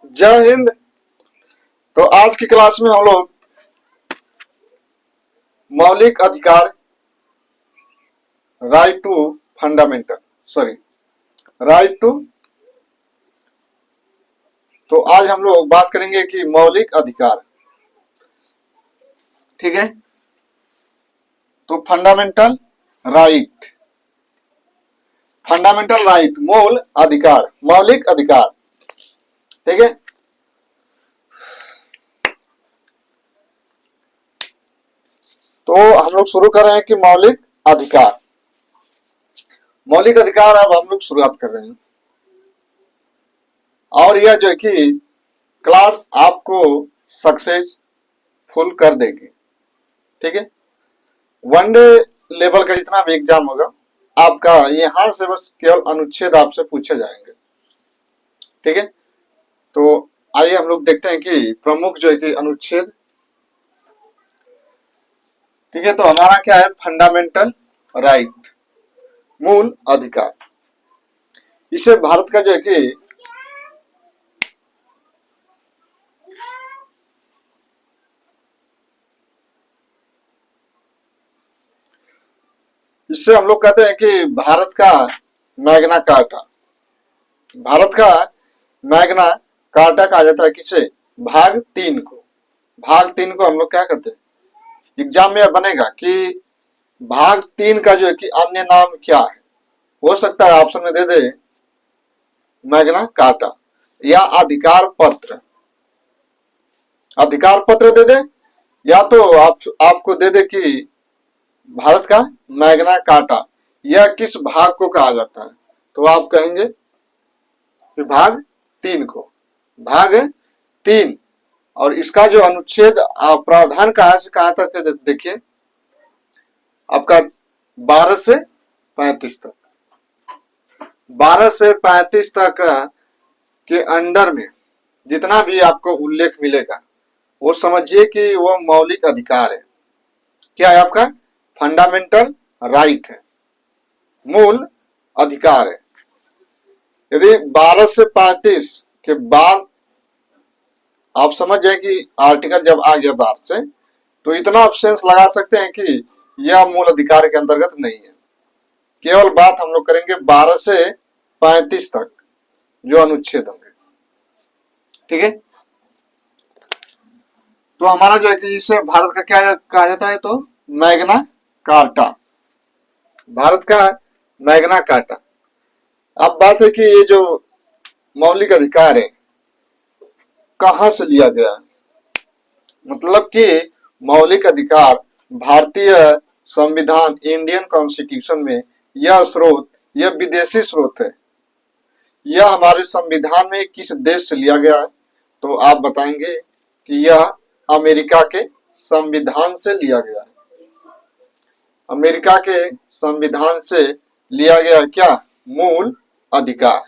जय हिंद। तो आज की क्लास में हम लोग मौलिक अधिकार, right to fundamental, sorry right to, तो आज हम लोग बात करेंगे कि मौलिक अधिकार, ठीक है। तो राइट फंडामेंटल राइट, मूल अधिकार, मौलिक अधिकार, ठीक है। तो हम लोग शुरू कर रहे हैं कि मौलिक अधिकार अब हम लोग शुरुआत कर रहे हैं। और यह जो है कि क्लास आपको सक्सेसफुल कर देगी, ठीक है। वनडे लेवल का जितना भी एग्जाम होगा आपका, यहां से बस केवल अनुच्छेद आपसे पूछे जाएंगे, ठीक है। तो आइए हम लोग देखते हैं कि प्रमुख जो है कि अनुच्छेद, ठीक है। तो हमारा क्या है, फंडामेंटल राइट, मूल अधिकार। इसे भारत का जो है कि इससे हम लोग कहते हैं कि भारत का मैग्ना कार्टा, भारत का मैग्ना कार्टा कहा जाता है किसे, भाग 3 को। भाग 3 को हम लोग क्या कहते हैं, एग्जाम में बनेगा कि भाग 3 का जो है कि अन्य नाम क्या है। हो सकता है ऑप्शन में दे दे मैग्ना कार्टा या अधिकार पत्र, अधिकार पत्र दे दे, या तो आपको दे दे कि भारत का मैग्ना कार्टा यह किस भाग को कहा जाता है। तो आप कहेंगे कि भाग 3 को, भाग 3। और इसका जो अनुच्छेद प्रावधान कहां से कहां तक है, देखिए आपका 12 से 35 तक, 12 से 35 तक के अंडर में जितना भी आपको उल्लेख मिलेगा वो समझिए कि वो मौलिक अधिकार है। क्या है आपका, फंडामेंटल राइट है, मूल अधिकार है। यदि 12 से 35 के बाद आप समझ जाए कि आर्टिकल जब आ गया 12 से, तो इतना आप सेंस लगा सकते हैं कि यह मूल अधिकार के अंतर्गत नहीं है। केवल बात हम लोग करेंगे 12 से 35 तक जो अनुच्छेद होंगे, ठीक है। तो हमारा जो है कि इसे भारत का क्या कहा जाता है, तो मैग्ना कार्टा, भारत का मैग्ना कार्टा। अब बात है कि ये जो मौलिक अधिकार है कहां से लिया गया है, मतलब कि मौलिक अधिकार भारतीय संविधान, इंडियन कॉन्स्टिट्यूशन में यह स्रोत, यह विदेशी स्रोत है। यह हमारे संविधान में किस देश से लिया गया है, तो आप बताएंगे कि यह अमेरिका के संविधान से लिया गया है। अमेरिका के संविधान से लिया गया क्या, मूल अधिकार,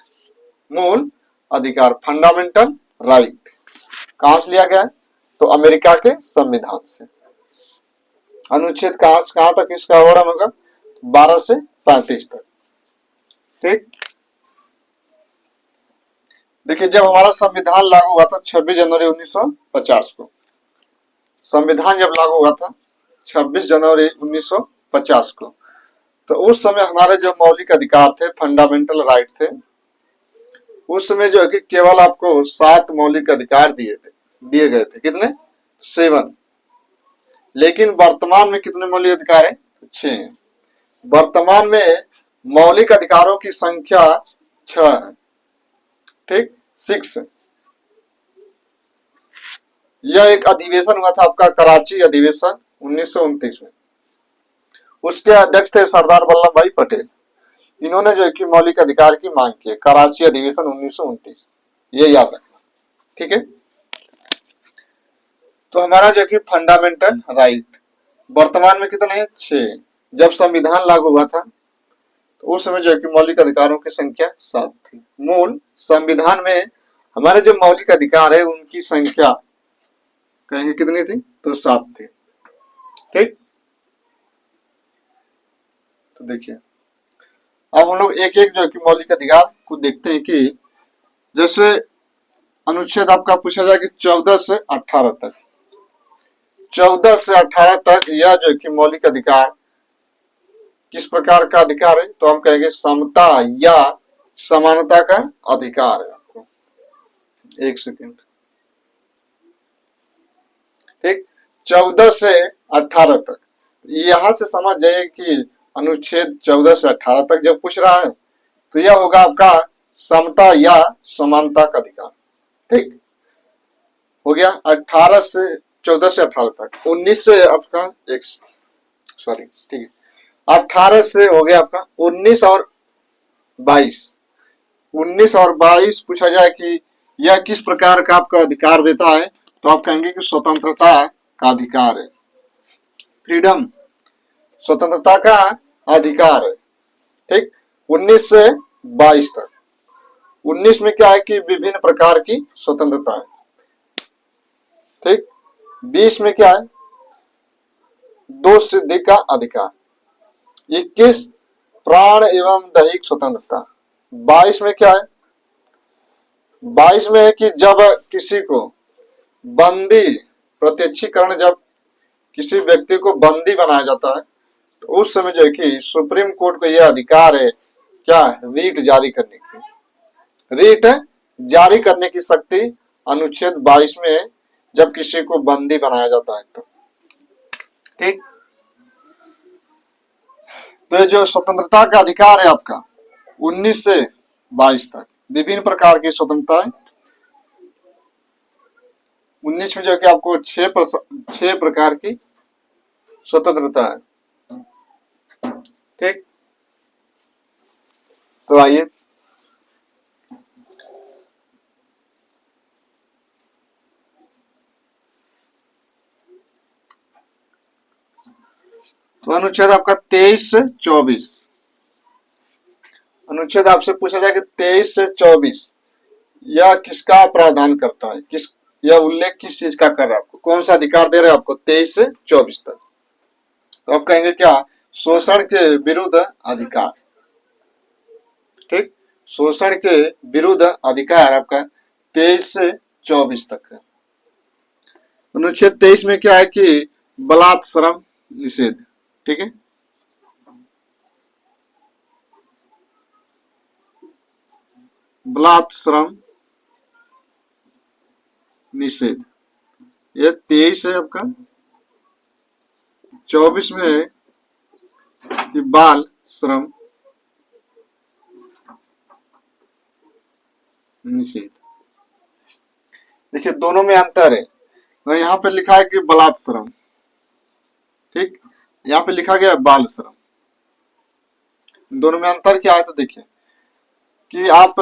मूल अधिकार, फंडामेंटल राइट। कहां से लिया गया है, तो अमेरिका के संविधान से। अनुच्छेद कहां से कहां तक इसका वर्णन होगा, 12 से 35 तक, ठीक। देखिए जब हमारा संविधान लागू हुआ था 26 जनवरी 1950 को, संविधान जब लागू हुआ था 26 जनवरी 1950 को, तो उस समय हमारे जो मौलिक अधिकार थे, फंडामेंटल राइट थे, उस समय जो है कि केवल आपको 7 मौलिक अधिकार दिए गए थे। कितने, 7। लेकिन वर्तमान में कितने मौलिक अधिकार है, 6 हैं। वर्तमान में मौलिक अधिकारों की संख्या 6 है, ठीक, 6। यह एक अधिवेशन हुआ था आपका, कराची अधिवेशन 1929 में। उसके अध्यक्ष थे सरदार वल्लभ भाई पटेल। इन्होंने जो है कि मौलिक अधिकार की मांग की, कराची अधिवेशन 1929, ये याद रखना, ठीक है। तो हमारा जो कि फंडामेंटल राइट वर्तमान में कितने हैं, 6। जब संविधान लागू हुआ था तो उस समय जो है कि मौलिक अधिकारों की संख्या 7 थी। मूल संविधान में हमारे जो मौलिक अधिकार है उनकी संख्या कहेंगे कितनी थी, तो 7 थी, ठीक। तो देखिए अब हम लोग एक एक जो है कि मौलिक अधिकार को देखते हैं कि जैसे अनुच्छेद आपका पूछा जाए कि 14 से 18 तक, 14 से 18 तक यह जो कि मौलिक अधिकार किस प्रकार का अधिकार है, तो हम कहेंगे समता या समानता का अधिकार है आपको। एक सेकेंड, ठीक, 14 से 18 तक, यहां से समझ जाइए कि अनुच्छेद 14 से 18 तक जब पूछ रहा है तो यह होगा आपका समता या समानता का अधिकार। ठीक हो गया, 18 से 14 से 18 तक। 19 से आपका एक सॉरी ठीक है, 18 से हो गया आपका 19 और 22। 19 और 22 पूछा जाए कि यह किस प्रकार का आपका अधिकार देता है, तो आप कहेंगे कि स्वतंत्रता का अधिकार है, फ्रीडम, स्वतंत्रता का अधिकार है। ठीक, 19 से 22 तक। 19 में क्या है कि विभिन्न प्रकार की स्वतंत्रता है। ठीक, 20 में क्या है, दो सिद्धि का अधिकार। 21 प्राण एवं दैहिक स्वतंत्रता। 22 में क्या है, 22 में है कि जब किसी को बंदी, प्रत्यक्षीकरण, जब किसी व्यक्ति को बंदी बनाया जाता है तो उस समय जो है कि सुप्रीम कोर्ट को यह अधिकार है क्या, रीट जारी करने की, रीट जारी करने की शक्ति अनुच्छेद 22 में है जब किसी को बंदी बनाया जाता है तो। ठीक, तो ये जो स्वतंत्रता का अधिकार है आपका 19 से 22 तक, विभिन्न प्रकार की स्वतंत्रता है। 19 में जो है कि आपको 6 प्रकार की स्वतंत्रता है। ठीक, तो आइए तो अनुच्छेद आपका 23 से 24। अनुच्छेद आपसे पूछा जाए कि 23 से 24 यह किसका प्रावधान करता है, किस, यह उल्लेख किस चीज का कर रहा है, आपको कौन सा अधिकार दे रहा है आपको 23 से 24 तक, तो आप कहेंगे क्या, शोषण के विरुद्ध अधिकार। ठीक, शोषण के विरुद्ध अधिकार आपका 23 से 24 तक है। अनुच्छेद 23 में क्या है कि बलात्श्रम निषेध। ठीक है, बलात्श्रम निषेध, यह 23 है आपका। 24 में है कि बाल श्रम निषेध। देखिए दोनों में अंतर है, तो यहाँ पे लिखा है कि बलात्श्रम, ठीक, यहाँ पे लिखा गया बाल श्रम। दोनों में अंतर क्या है, तो देखिए कि आप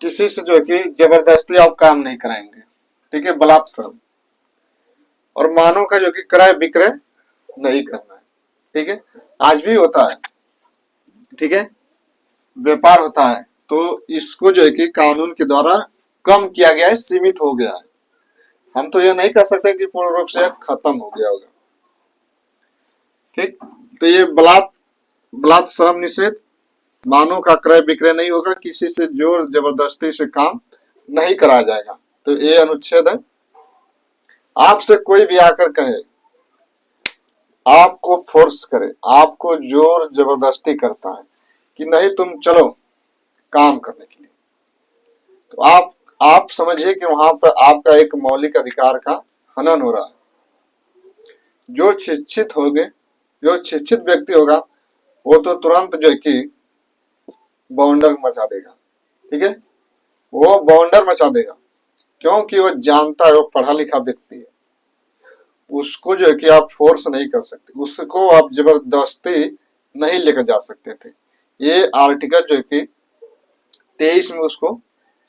किसी से जो है कि जबरदस्ती आप काम नहीं कराएंगे, ठीक है, बलात्श्रम। और मानव का जो कि क्रय विक्रय नहीं करना है, ठीक है, आज भी होता है, ठीक है, व्यापार होता है, तो इसको जो है कि कानून के द्वारा कम किया गया है, सीमित हो गया है। हम तो ये नहीं कह सकते कि पूर्ण रूप से खत्म हो गया होगा। ठीक, तो ये बलात्श्रम निषेध, मानव का क्रय विक्रय नहीं होगा, किसी से जोर जबरदस्ती से काम नहीं कराया जाएगा, तो ये अनुच्छेद है। आपसे कोई भी आकर कहे, आपको फोर्स करे, आपको जोर जबरदस्ती करता है कि नहीं तुम चलो काम करने के लिए, तो आप समझिए कि वहां पर आपका एक मौलिक अधिकार का हनन हो रहा है। जो शिक्षित होंगे, जो शिक्षित व्यक्ति होगा वो तो तुरंत जो है कि बाउंडर मचा देगा, ठीक है, वो बाउंडर मचा देगा, क्योंकि वो जानता है, वो पढ़ा लिखा व्यक्ति है, उसको जो है कि आप फोर्स नहीं कर सकते, उसको आप जबरदस्ती नहीं लेकर जा सकते थे। ये आर्टिकल जो है कि 23 में उसको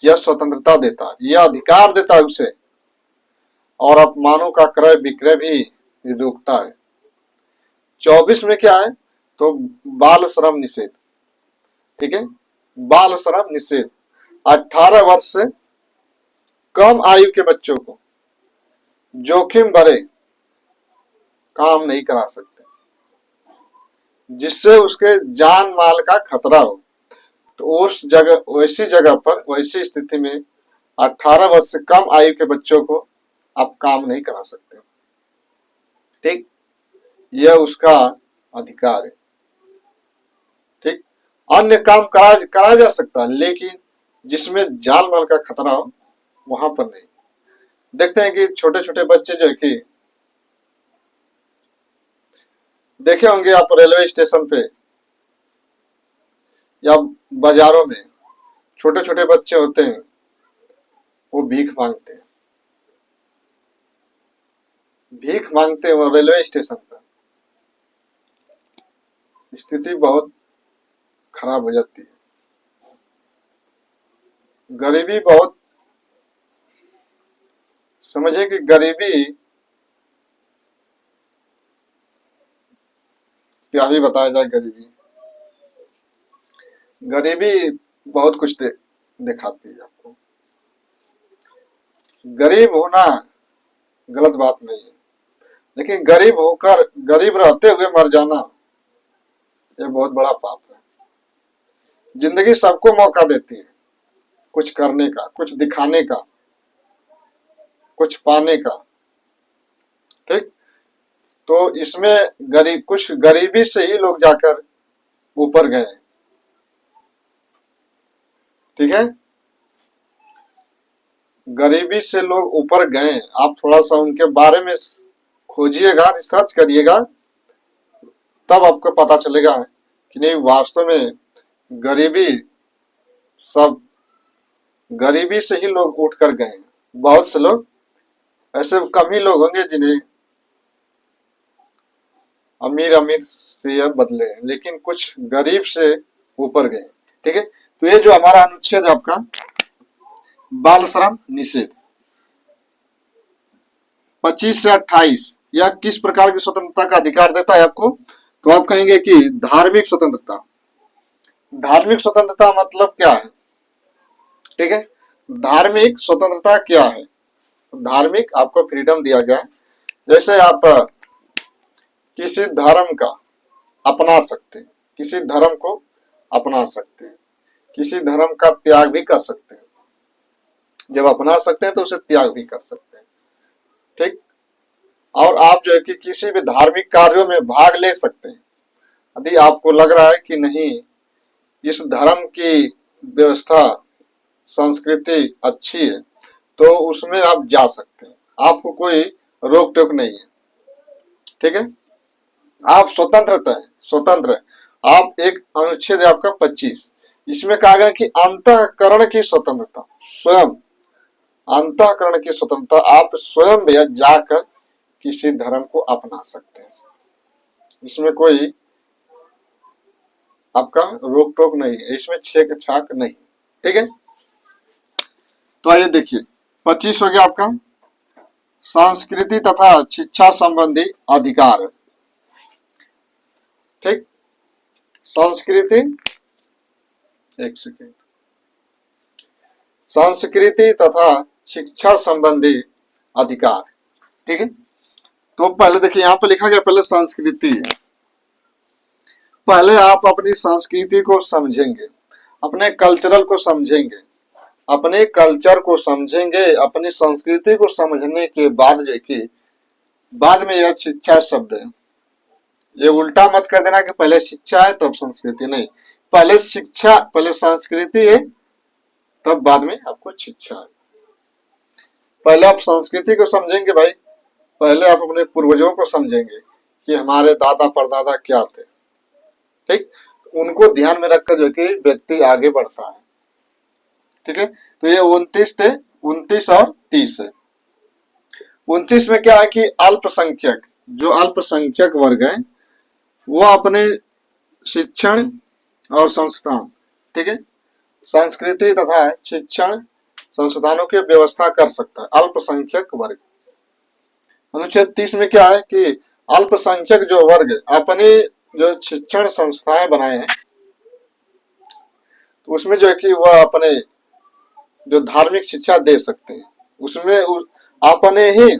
यह स्वतंत्रता देता है, यह अधिकार देता है उसे, और अपमानों का क्रय विक्रय भी रोकता है। 24 में क्या है, तो बाल श्रम निषेध, ठीक है, बाल श्रम निषेध, 18 वर्ष से कम आयु के बच्चों को जोखिम भरे काम नहीं करा सकते, जिससे उसके जान माल का खतरा हो। तो उस जगह, वैसी जगह पर, वैसी स्थिति में 18 वर्ष से कम आयु के बच्चों को आप काम नहीं करा सकते। ठीक, यह उसका अधिकार है। ठीक, अन्य काम करा जा सकता है, लेकिन जिसमें जान माल का खतरा हो वहां पर नहीं। देखते हैं कि छोटे छोटे बच्चे जो है कि देखे होंगे आप रेलवे स्टेशन पे या बाजारों में, छोटे छोटे बच्चे होते हैं, वो भीख मांगते हैं, भीख मांगते हैं वो रेलवे स्टेशन पर। स्थिति बहुत खराब हो जाती है, गरीबी बहुत, समझे कि गरीबी क्या ही बताया जाए। गरीबी गरीबी बहुत कुछ दिखाती है आपको। गरीब होना गलत बात नहीं है, लेकिन गरीब होकर, गरीब रहते हुए मर जाना, यह बहुत बड़ा पाप है। जिंदगी सबको मौका देती है कुछ करने का, कुछ दिखाने का, कुछ पाने का। ठीक, तो इसमें कुछ गरीबी से ही लोग जाकर ऊपर गए। ठीक है, गरीबी से लोग ऊपर गए। आप थोड़ा सा उनके बारे में खोजिएगा, रिसर्च करिएगा, तब आपको पता चलेगा कि नहीं, वास्तव में गरीबी, सब गरीबी से ही लोग उठ कर गए। बहुत से लोग ऐसे कम ही लोग होंगे जिन्हें अमीर अमीर से यह बदले, लेकिन कुछ गरीब से ऊपर गए। ठीक है, तो ये जो हमारा अनुच्छेद आपका बाल श्रम निषेध 25 से 28, यह किस प्रकार की स्वतंत्रता का अधिकार देता है आपको? तो आप कहेंगे कि धार्मिक स्वतंत्रता। धार्मिक स्वतंत्रता मतलब क्या है? ठीक है, धार्मिक स्वतंत्रता क्या है? धार्मिक आपको फ्रीडम दिया गया है, जैसे आप किसी धर्म का अपना सकते हैं, किसी धर्म को अपना सकते हैं, किसी धर्म का त्याग भी कर सकते हैं। जब अपना सकते हैं तो उसे त्याग भी कर सकते हैं। ठीक, और आप जो है कि किसी भी धार्मिक कार्यों में भाग ले सकते हैं। यदि आपको लग रहा है कि नहीं, इस धर्म की व्यवस्था, संस्कृति अच्छी है, तो उसमें आप जा सकते हैं, आपको कोई रोक टोक नहीं है। ठीक है, आप स्वतंत्रता है, स्वतंत्र है। आप एक अनुच्छेद है आपका 25, इसमें कहा गया कि अंतःकरण की स्वतंत्रता, स्वयं अंतःकरण की स्वतंत्रता, आप स्वयं भी जाकर किसी धर्म को अपना सकते हैं, इसमें कोई आपका रोक टोक नहीं है, इसमें छेक छाक नहीं। ठीक है, तो आइए देखिए 25 हो गया आपका संस्कृति तथा शिक्षा संबंधी अधिकार। ठीक, संस्कृति, एक सेकेंड, संस्कृति तथा शिक्षा संबंधी अधिकार। ठीक है, तो पहले देखिए यहां पर लिखा गया, पहले संस्कृति। पहले आप अपनी संस्कृति को समझेंगे, अपने कल्चरल को समझेंगे, अपने कल्चर को समझेंगे, अपनी संस्कृति को समझने के बाद जो कि बाद में यह शिक्षा शब्द है, ये उल्टा मत कर देना कि पहले शिक्षा है तब संस्कृति, नहीं, पहले शिक्षा, पहले संस्कृति है तब बाद में आपको शिक्षा है। पहले आप संस्कृति को समझेंगे भाई, पहले आप अपने पूर्वजों को समझेंगे कि हमारे दादा परदादा क्या थे। ठीक, उनको ध्यान में रखकर जो कि व्यक्ति आगे बढ़ता है। ठीक है, तो ये 29 थे, 29 और 30 है। 29 में क्या है कि अल्पसंख्यक, जो अल्पसंख्यक वर्ग है, वो अपने शिक्षण और संस्थान, ठीक है, संस्कृति तथा शिक्षण संस्थानों की व्यवस्था कर सकता है अल्पसंख्यक वर्ग। अनुच्छेद 30 में क्या है कि अल्पसंख्यक जो वर्ग अपनी जो शिक्षण संस्थाएं बनाए हैं, तो उसमें जो है कि वह अपने जो धार्मिक शिक्षा दे सकते हैं, उसमें अपने ही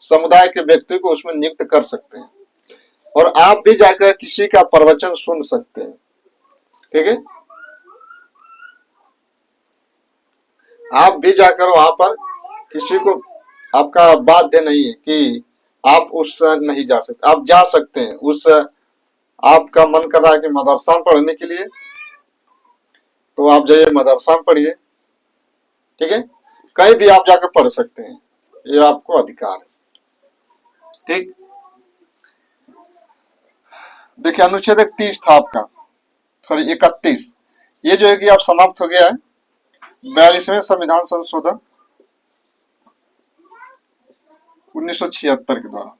समुदाय के व्यक्ति को उसमें नियुक्त कर सकते हैं, और आप भी जाकर किसी का प्रवचन सुन सकते हैं। ठीक है, आप भी जाकर वहां पर किसी को आपका बाध्य नहीं है कि आप उस नहीं जा सकते, आप जा सकते हैं उस। आपका मन कर रहा है कि मदरसा में पढ़ने के लिए, तो आप जाइए मदरसा में पढ़िए, ठीक है। कहीं भी आप जाकर पढ़ सकते हैं, ये आपको अधिकार है, ठीक। देखिए अनुच्छेद 30 था आपका, सॉरी 31, ये जो है कि आप समाप्त हो गया है 42वें संविधान संशोधन 1976 के द्वारा।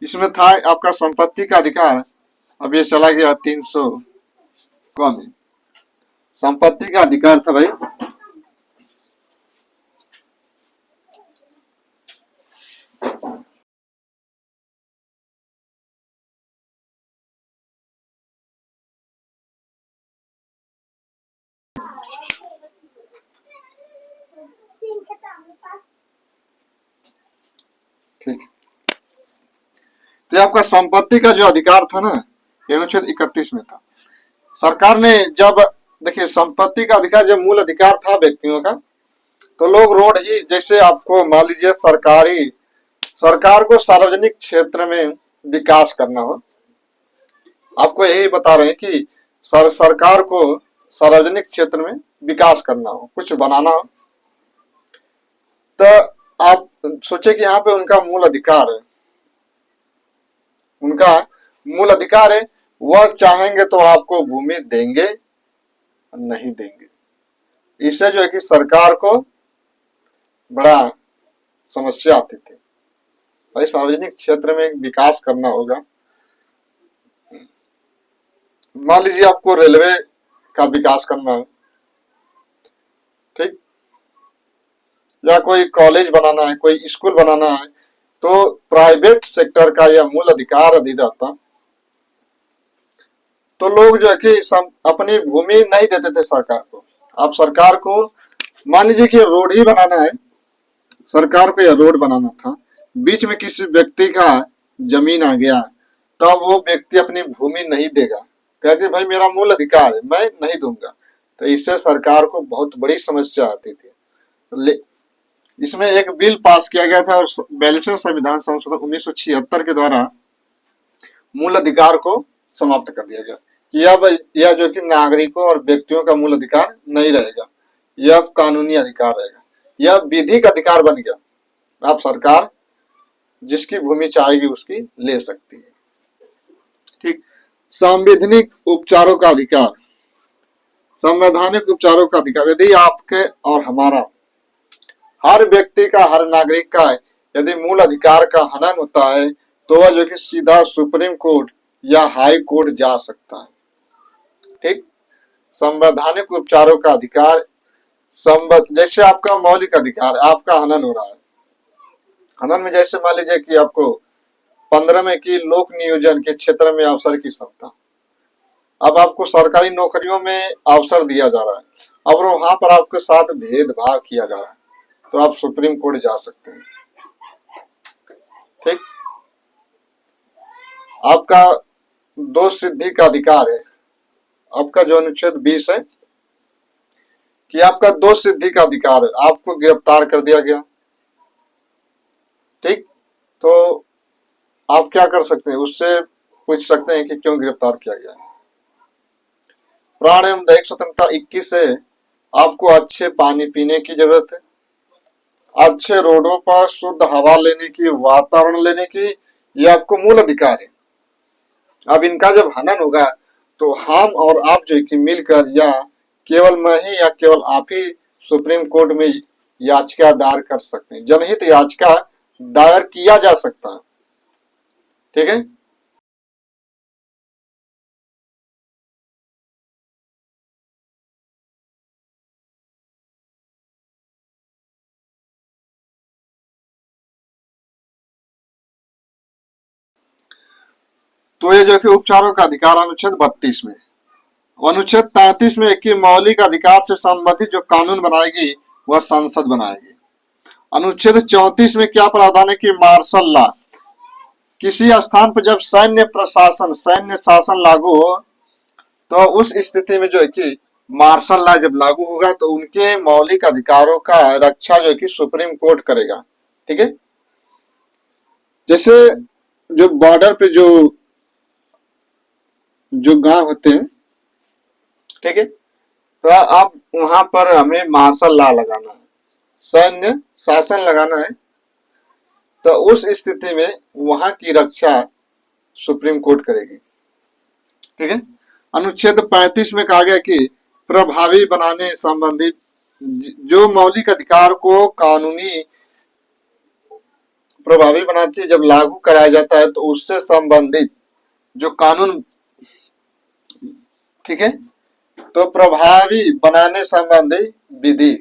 इसमें था आपका संपत्ति का अधिकार, अब ये चला गया 300 में। संपत्ति का अधिकार था भाई, ठीक। तो आपका संपत्ति का जो अधिकार था ना, ये अनुच्छेद 31 में था। सरकार ने जब, देखिए संपत्ति का अधिकार जब मूल अधिकार था व्यक्तियों का, तो लोग रोड ही, जैसे आपको मान लीजिए सरकार को सार्वजनिक क्षेत्र में विकास करना हो, आपको यही बता रहे हैं कि सरकार को सार्वजनिक क्षेत्र में विकास करना हो, कुछ बनाना हो, तो आप सोचे कि यहाँ पे उनका मूल अधिकार है, उनका मूल अधिकार है, वह चाहेंगे तो आपको भूमि देंगे, नहीं देंगे। इससे जो है कि सरकार को बड़ा समस्या आती थी, भाई सार्वजनिक क्षेत्र में विकास करना होगा। मान लीजिए आपको रेलवे का विकास करना है, ठीक, या कोई कॉलेज बनाना है, कोई स्कूल बनाना है, तो प्राइवेट सेक्टर का यह मूल अधिकार अधिदाता, तो लोग जो है कि अपनी भूमि नहीं देते थे सरकार को। अब सरकार को मान लीजिए कि रोड ही बनाना है, सरकार को यह रोड बनाना था, बीच में किसी व्यक्ति का जमीन आ गया, तब तो वो व्यक्ति अपनी भूमि नहीं देगा, कहेगा भाई मेरा मूल अधिकार है, मैं नहीं दूंगा। तो इससे सरकार को बहुत बड़ी समस्या आती थी। इसमें एक बिल पास किया गया था और 42वें संविधान संशोधन 1976 के द्वारा मूल अधिकार को समाप्त कर दिया गया कि अब यह जो कि नागरिकों और व्यक्तियों का मूल अधिकार नहीं रहेगा, यह अब कानूनी अधिकार रहेगा, यह विधिक अधिकार बन गया। आप सरकार जिसकी भूमि चाहेगी उसकी ले सकती है, ठीक। संवैधानिक उपचारों का अधिकार, संवैधानिक उपचारों का अधिकार, यदि आपके और हमारा, हर व्यक्ति का, हर नागरिक का यदि मूल अधिकार का हनन होता है, तो वह जो कि सीधा सुप्रीम कोर्ट या हाई कोर्ट जा सकता है, ठीक। संवैधानिक उपचारों का अधिकार, जैसे आपका मौलिक अधिकार, आपका हनन हो रहा है, हनन में जैसे मान लीजिए कि आपको 15 की लोक नियोजन के क्षेत्र में अवसर की क्षमता, अब आपको सरकारी नौकरियों में अवसर दिया जा रहा है, अब वहां पर आपके साथ भेदभाव किया जा रहा है, तो आप सुप्रीम कोर्ट जा सकते हैं, ठीक। आपका दोष सिद्धि का अधिकार है, आपका जो अनुच्छेद 20 है कि आपका दोष सिद्धि का अधिकार है, आपको गिरफ्तार कर दिया गया, ठीक, तो आप क्या कर सकते हैं, उससे पूछ सकते हैं कि क्यों गिरफ्तार किया गया। प्राण एवं दैहिक स्वतंत्रता 21 है, आपको अच्छे पानी पीने की जरूरत है, अच्छे रोडों पर शुद्ध हवा लेने की, वातावरण लेने की, ये आपको मूल अधिकार है। अब इनका जब हनन होगा तो हम और आप जो कि मिलकर, या केवल मैं ही या केवल आप ही सुप्रीम कोर्ट में याचिका दायर कर सकते हैं, जनहित याचिका दायर किया जा सकता है, ठीक है। तो ये जो कि उपचारों का अधिकार अनुच्छेद 32 में, अनुच्छेद 33 में कि मौलिक अधिकार से संबंधित जो कानून बनाएगी वह संसद बनाएगी। अनुच्छेद 34 में क्या प्रावधान है कि मार्शल लॉ, किसी स्थान पर जब सैन्य प्रशासन, सैन्य शासन लागू हो, तो उस स्थिति में जो है कि मार्शल लॉ जब लागू होगा तो उनके मौलिक अधिकारों का रक्षा जो है कि सुप्रीम कोर्ट करेगा। ठीक है, जैसे जो बॉर्डर पे जो जो गांव होते हैं, ठीक है, तो आप वहां पर हमें मार्शल लॉ लगाना है, सैन्य शासन लगाना है, तो उस स्थिति में वहां की रक्षा सुप्रीम कोर्ट करेगी। ठीक है, अनुच्छेद 35 में कहा गया कि प्रभावी बनाने संबंधी जो मौलिक अधिकार को कानूनी प्रभावी बनाती है, जब लागू कराया जाता है तो उससे संबंधित जो कानून, ठीक है, तो प्रभावी बनाने संबंधी विधि,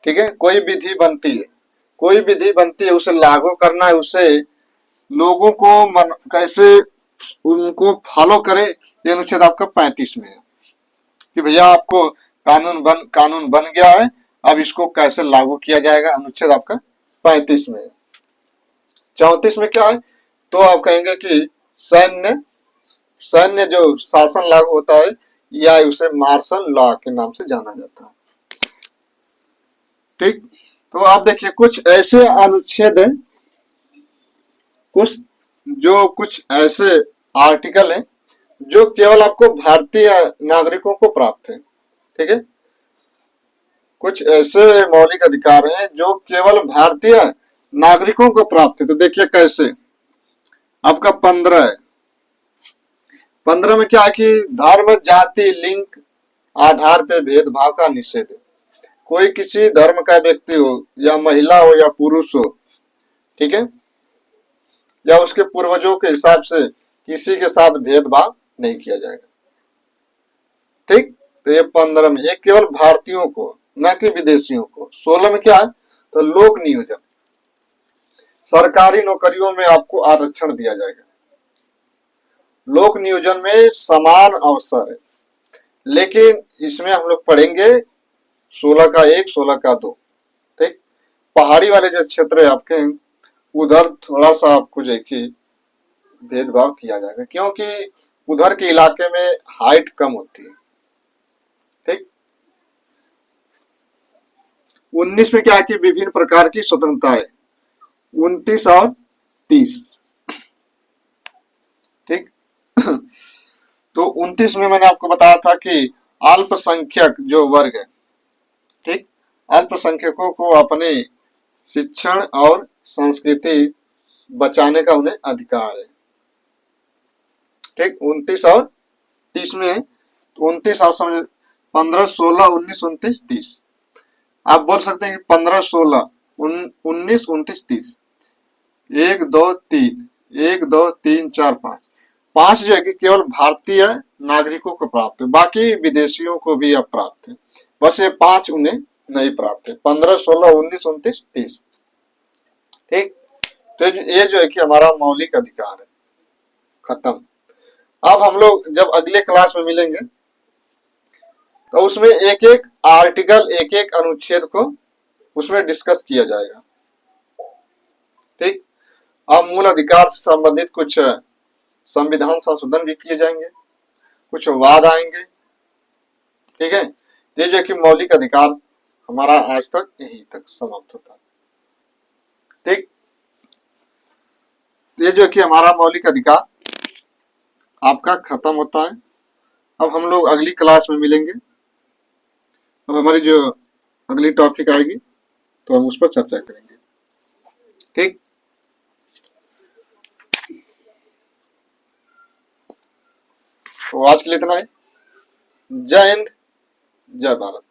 ठीक है, कोई विधि बनती है, कोई विधि बनती है, उसे लागू करना है, उसे लोगों को कैसे उनको फॉलो करे, ये अनुच्छेद आपका 35 में है कि भैया आपको कानून बन गया है, अब इसको कैसे लागू किया जाएगा, अनुच्छेद आपका 35 में है। 34 में क्या है, तो आप कहेंगे कि सैन्य सैन्य जो शासन लागू होता है या उसे मार्शल लॉ के नाम से जाना जाता है। ठीक, तो आप देखिए कुछ ऐसे अनुच्छेद हैं, कुछ ऐसे आर्टिकल हैं जो केवल आपको भारतीय नागरिकों को प्राप्त है। ठीक है, कुछ ऐसे मौलिक अधिकार हैं जो केवल भारतीय नागरिकों को प्राप्त है। तो देखिए कैसे, आपका 15 है, 15 में क्या है कि धर्म जाति लिंग आधार पे भेदभाव का निषेध है। कोई किसी धर्म का व्यक्ति हो या महिला हो या पुरुष हो, ठीक है, या उसके पूर्वजों के हिसाब से किसी के साथ भेदभाव नहीं किया जाएगा। ठीक, तो ये 15 में ये केवल भारतीयों को, न कि विदेशियों को। 16 में क्या है, तो लोक नियोजन, सरकारी नौकरियों में आपको आरक्षण दिया जाएगा। लोक नियोजन में समान अवसर है, लेकिन इसमें हम लोग पढ़ेंगे 16 का 1, 16 का 2। ठीक, पहाड़ी वाले जो क्षेत्र है आपके, उधर थोड़ा सा आपको जो कि भेदभाव किया जाएगा, क्योंकि उधर के इलाके में हाइट कम होती है। ठीक, 19 में क्या है कि विभिन्न प्रकार की स्वतंत्रता है, 29 और 30। ठीक, तो 29 में मैंने आपको बताया था कि अल्पसंख्यक जो वर्ग है, ठीक, अल्पसंख्यकों को अपने शिक्षण और संस्कृति बचाने का उन्हें अधिकार है। ठीक, 29 और 30 में, 29 आप समझ, 15, 16, 19, 29, 30। आप बोल सकते हैं कि 15, 16, 19, 29, 30, 1, 2, 3, 1, 2, 3, 4, 5, 5 जो है कि केवल भारतीय नागरिकों को प्राप्त है, बाकी विदेशियों को भी अब प्राप्त है, बस ये 5 उन्हें नहीं प्राप्त है, 15, 16, 19, 29, 30। ठीक, तो ये जो है कि हमारा मौलिक अधिकार है, खत्म। अब हम लोग जब अगले क्लास में मिलेंगे तो उसमें एक एक आर्टिकल, एक एक अनुच्छेद को उसमें डिस्कस किया जाएगा। ठीक, अब मूल अधिकार से संबंधित कुछ संविधान संशोधन भी किए जाएंगे, कुछ वाद आएंगे। ठीक है, ये जो कि मौलिक अधिकार हमारा आज तक यहीं तक समाप्त होता है। ठीक, ये जो कि हमारा मौलिक अधिकार आपका खत्म होता है। अब हम लोग अगली क्लास में मिलेंगे, अब हमारी जो अगली टॉपिक आएगी तो हम उस पर चर्चा करेंगे। ठीक, तो आज के लिए इतना है। जय हिंद, जय भारत।